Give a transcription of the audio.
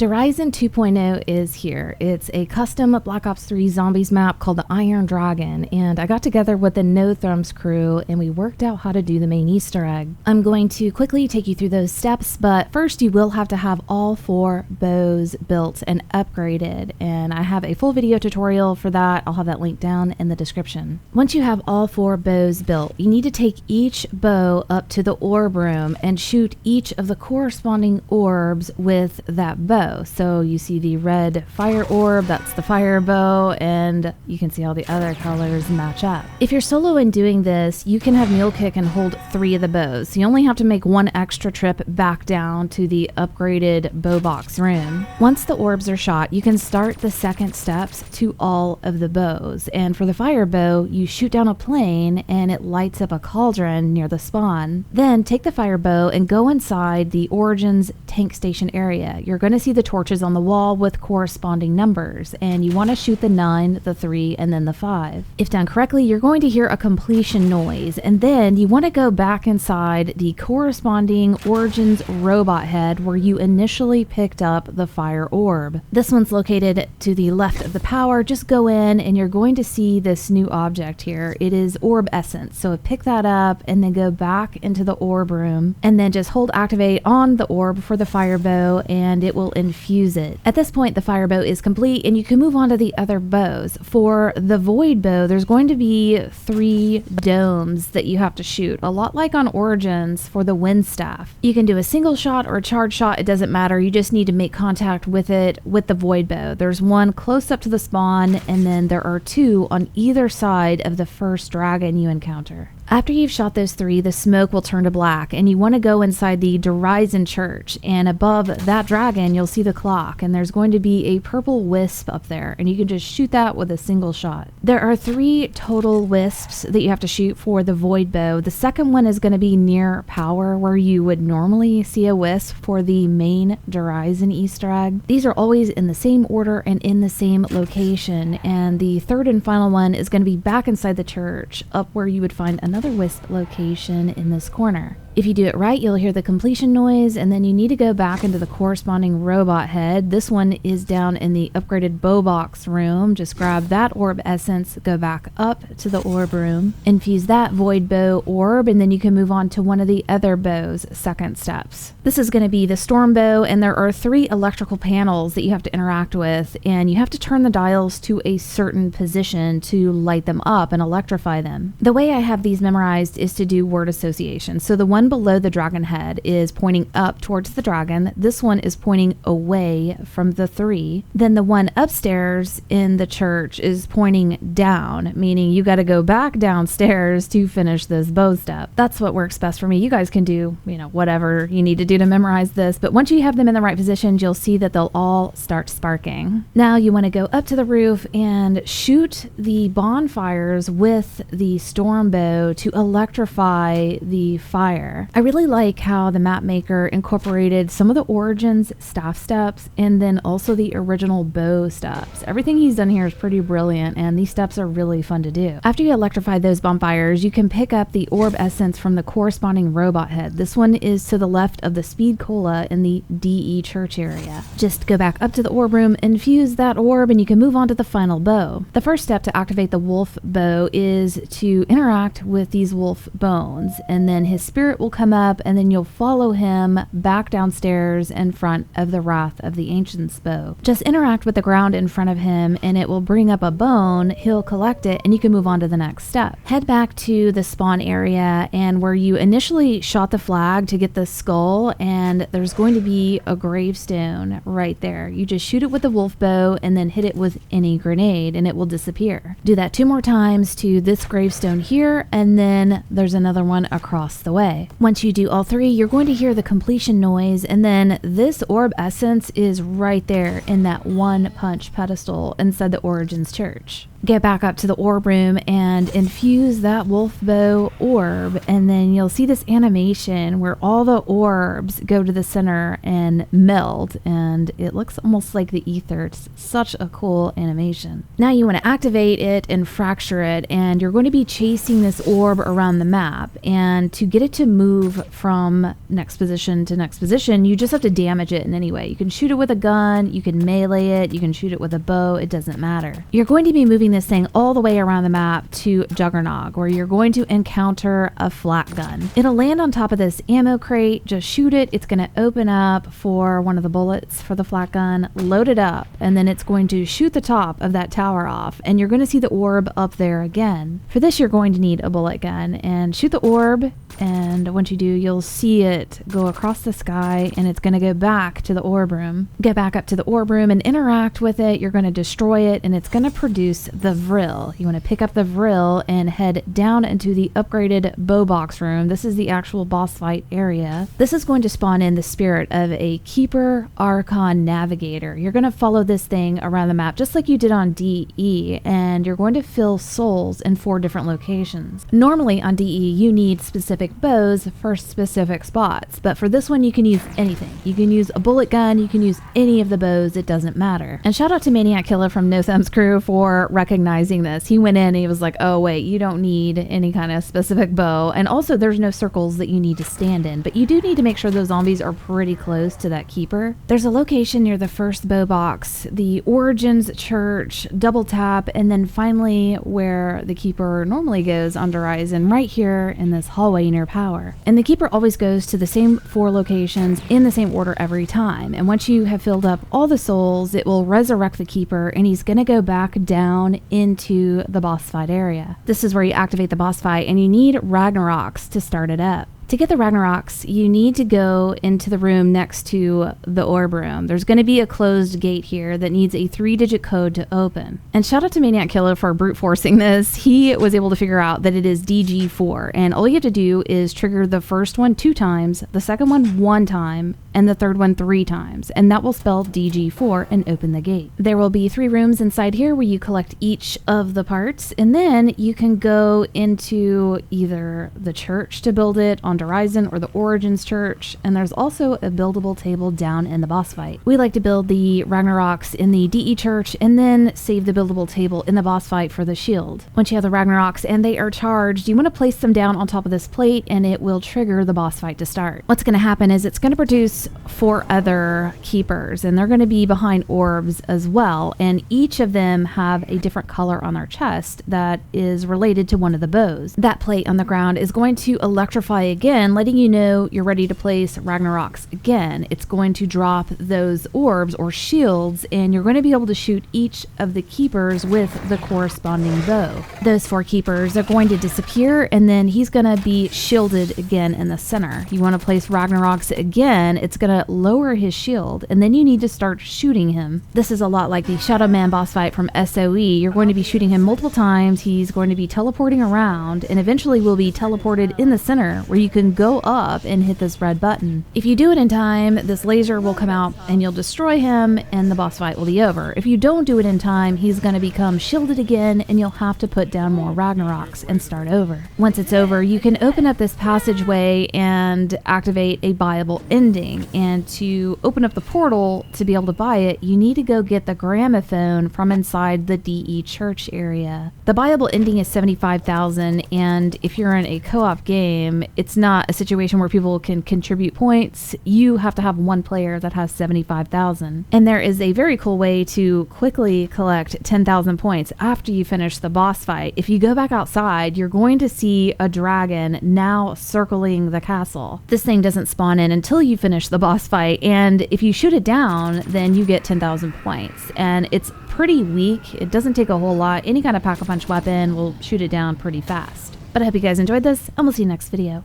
Horizon 2.0 is here. It's a custom Black Ops 3 Zombies map called the Iron Dragon, and I got together with the No Thrums crew and we worked out how to do the main Easter egg. I'm going to quickly take you through those steps, but first you will have to have all 4 bows built and upgraded, and I have a full video tutorial for that. I'll have that link down in the description. Once you have all 4 bows built, you need to take each bow up to the orb room and shoot each of the corresponding orbs with that bow. So you see the red fire orb, that's the fire bow, and you can see all the other colors match up. If you're solo in doing this, you can have mule kick and hold 3 of the bows. So you only have to make 1 extra trip back down to the upgraded bow box room. Once the orbs are shot, you can start the second steps to all of the bows. And for the fire bow, you shoot down a plane and it lights up a cauldron near the spawn. Then take the fire bow and go inside the Origins tank station area. You're going to see the torches on the wall with corresponding numbers, and you want to shoot the 9, the 3, and then the 5. If done correctly, you're going to hear a completion noise, and then you want to go back inside the corresponding Origins robot head where you initially picked up the fire orb. This one's located to the left of the power. Just go in and you're going to see this new object here. It is orb essence, so pick that up and then go back into the orb room and then just hold activate on the orb for the fire bow and it will infuse it. At this point the fire bow is complete and you can move on to the other bows. For the void bow, there's going to be 3 domes that you have to shoot, a lot like on Origins for the wind staff. You can do a single shot or a charge shot, it doesn't matter, you just need to make contact with it with the void bow. There's 1 close up to the spawn and then there are 2 on either side of the first dragon you encounter. After you've shot those 3, the smoke will turn to black and you want to go inside the Horizon church, and above that dragon you'll see the clock and there's going to be a purple wisp up there and you can just shoot that with a single shot. There are 3 total wisps that you have to shoot for the void bow. The second one is going to be near power where you would normally see a wisp for the main Horizon Easter egg. These are always in the same order and in the same location, and the third and final one is going to be back inside the church up where you would find another wisp location in this corner. If you do it right, you'll hear the completion noise, and then you need to go back into the corresponding robot head. This one is down in the upgraded bow box room. Just grab that orb essence, go back up to the orb room, infuse that void bow orb, and then you can move on to one of the other bow's second steps. This is going to be the storm bow, and there are 3 electrical panels that you have to interact with, and you have to turn the dials to a certain position to light them up and electrify them. The way I have these memorized is to do word association. So the one below the dragon head is pointing up towards the dragon. This one is pointing away from the 3. Then the one upstairs in the church is pointing down, meaning you got to go back downstairs to finish this bow step. That's what works best for me. You guys can do, whatever you need to do to memorize this, but once you have them in the right positions, you'll see that they'll all start sparking. Now you want to go up to the roof and shoot the bonfires with the storm bow to electrify the fire. I really like how the map maker incorporated some of the Origins staff steps and then also the original bow steps. Everything he's done here is pretty brilliant and these steps are really fun to do. After you electrify those bonfires, you can pick up the orb essence from the corresponding robot head. This one is to the left of the speed cola in the DE church area. Just go back up to the orb room, infuse that orb, and you can move on to the final bow. The first step to activate the wolf bow is to interact with these wolf bones, and then his spirit will come up and then you'll follow him back downstairs in front of the Wrath of the Ancients bow. Just interact with the ground in front of him and it will bring up a bone. He'll collect it and you can move on to the next step. Head back to the spawn area and where you initially shot the flag to get the skull, and there's going to be a gravestone right there. You just shoot it with the wolf bow and then hit it with any grenade and it will disappear. Do that 2 more times to this gravestone here, and then there's another one across the way. Once you do all 3, you're going to hear the completion noise, and then this orb essence is right there in that 1 punch pedestal inside the Origins church. get back up to the orb room and infuse that wolf bow orb, and then you'll see this animation where all the orbs go to the center and meld, and it looks almost like the ether. It's such a cool animation. Now you want to activate it and fracture it, and you're going to be chasing this orb around the map, and to get it to move from next position to next position, you just have to damage it in any way. You can shoot it with a gun, you can melee it, you can shoot it with a bow, it doesn't matter. You're going to be moving this thing all the way around the map to Juggernog, where you're going to encounter a flat gun. It'll land on top of this ammo crate, just shoot it, it's going to open up for one of the bullets for the flat gun, load it up, and then it's going to shoot the top of that tower off, and you're going to see the orb up there again. For this, you're going to need a bullet gun, and shoot the orb, and once you do, you'll see it go across the sky, and it's going to go back to the orb room. Get back up to the orb room and interact with it. You're going to destroy it, and it's going to produce the Vril. You want to pick up the Vril and head down into the upgraded bow box room. This is the actual boss fight area. This is going to spawn in the spirit of a Keeper Archon Navigator. You're going to follow this thing around the map just like you did on DE, and you're going to fill souls in 4 different locations. Normally on DE, you need specific bows for specific spots, but for this one you can use anything. You can use a bullet gun, you can use any of the bows, it doesn't matter. And shout out to Maniac Killer from No Thumbs Crew for recognizing this. He went in and he was like, oh wait, you don't need any kind of specific bow, and also there's no circles that you need to stand in, but you do need to make sure those zombies are pretty close to that keeper. There's a location near the first bow box, the Origins Church, double tap, and then finally where the keeper normally goes on Horizon, right here in this hallway near power. And the keeper always goes to the same 4 locations in the same order every time, and once you have filled up all the souls, it will resurrect the keeper, and he's going to go back down into the boss fight area. This is where you activate the boss fight, and you need Ragnaroks to start it up. To get the Ragnaroks, you need to go into the room next to the orb room. There's going to be a closed gate here that needs a 3-digit code to open. And shout out to Maniac Killer for brute forcing this. He was able to figure out that it is DG-4, and all you have to do is trigger the first one 2 times, the second one 1 time, and the third one 3 times, and that will spell DG-4 and open the gate. There will be 3 rooms inside here where you collect each of the parts, and then you can go into either the church to build it on Horizon or the Origins Church, and there's also a buildable table down in the boss fight. We like to build the Ragnaroks in the DE Church and then save the buildable table in the boss fight for the shield. Once you have the Ragnaroks and they are charged, you want to place them down on top of this plate, and it will trigger the boss fight to start. What's going to happen is it's going to produce 4 other keepers, and they're going to be behind orbs as well, and each of them have a different color on their chest that is related to one of the bows. That plate on the ground is going to electrify again, letting you know you're ready to place Ragnaroks again. It's going to drop those orbs or shields, and you're going to be able to shoot each of the keepers with the corresponding bow. Those 4 keepers are going to disappear, and then he's going to be shielded again in the center. You want to place Ragnaroks again, it's going to lower his shield, and then you need to start shooting him. This is a lot like the Shadow Man boss fight from SOE. You're going to be shooting him multiple times, he's going to be teleporting around, and eventually will be teleported in the center where you can go up and hit this red button. If you do it in time, this laser will come out and you'll destroy him, and the boss fight will be over. If you don't do it in time, he's going to become shielded again, and you'll have to put down more Ragnaroks and start over. Once it's over, you can open up this passageway and activate a buyable ending, and to open up the portal to be able to buy it, you need to go get the gramophone from inside the DE Church area. The buyable ending is 75,000, and if you're in a co-op game, it's not a situation where people can contribute points. You have to have one player that has 75,000. And there is a very cool way to quickly collect 10,000 points after you finish the boss fight. If you go back outside, you're going to see a dragon now circling the castle. This thing doesn't spawn in until you finish the boss fight, and if you shoot it down, then you get 10,000 points. And it's pretty weak. It doesn't take a whole lot. Any kind of pack-a-punch weapon will shoot it down pretty fast. But I hope you guys enjoyed this, and we'll see you next video.